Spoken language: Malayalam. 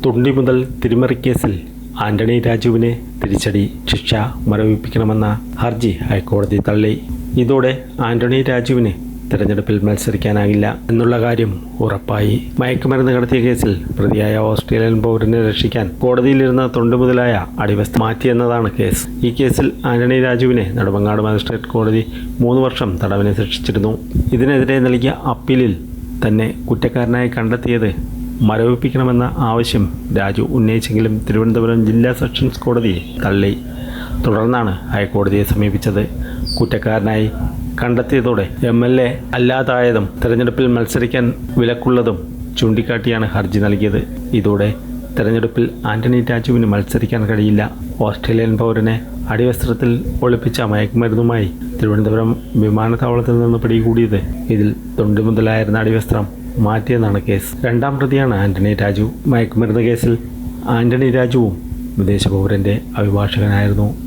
തുണ്ടി മുതൽ തിരിമറി കേസിൽ ആന്റണി രാജുവിനെ തിരിച്ചടി, ശിക്ഷ മരവിപ്പിക്കണമെന്ന ഹർജി ഹൈക്കോടതി തള്ളി. ഇതോടെ ആന്റണി രാജുവിന് തെരഞ്ഞെടുപ്പിൽ മത്സരിക്കാനാകില്ല എന്നുള്ള കാര്യം ഉറപ്പായി. മയക്കുമരുന്ന് കടത്തിയ കേസിൽ പ്രതിയായ ഓസ്ട്രേലിയൻ പൗരനെ രക്ഷിക്കാൻ കോടതിയിലിരുന്ന തൊണ്ടുമുതലായ അടിവസ്തു മാറ്റിയെന്നതാണ് കേസ്. ഈ കേസിൽ ആന്റണി രാജുവിനെ നെടുമങ്ങാട് മജിസ്ട്രേറ്റ് കോടതി 3 വർഷം തടവിന് ശിക്ഷിച്ചിരുന്നു. ഇതിനെതിരെ നൽകിയ അപ്പീലിൽ തന്നെ കുറ്റക്കാരനായി കണ്ടെത്തിയത് മരവിപ്പിക്കണമെന്ന ആവശ്യം രാജു ഉന്നയിച്ചെങ്കിലും തിരുവനന്തപുരം ജില്ലാ സെഷൻസ് കോടതി തള്ളി. തുടർന്നാണ് ഹൈക്കോടതിയെ സമീപിച്ചത്. കുറ്റക്കാരനായി കണ്ടെത്തിയതോടെ MLA അല്ലാതായതും തെരഞ്ഞെടുപ്പിൽ മത്സരിക്കാൻ വിലക്കുള്ളതും ചൂണ്ടിക്കാട്ടിയാണ് ഹർജി നൽകിയത്. ഇതോടെ തെരഞ്ഞെടുപ്പിൽ ആന്റണി രാജുവിന് മത്സരിക്കാൻ കഴിയില്ല. ഓസ്ട്രേലിയൻ പൗരനെ അടിവസ്ത്രത്തിൽ ഒളിപ്പിച്ച മയക്കുമരുന്നുമായി തിരുവനന്തപുരം വിമാനത്താവളത്തിൽ നിന്ന് പിടികൂടിയത് ഇതിൽ തൊണ്ടി മുതലായിരുന്ന അടിവസ്ത്രം മാറ്റിയെന്നാണ് കേസ്. 2ാം പ്രതിയാണ് ആന്റണി രാജു. മയക്കുമരുന്ന് കേസിൽ ആന്റണി രാജുവും വിദേശ പൗരൻ്റെ അഭിഭാഷകനായിരുന്നു.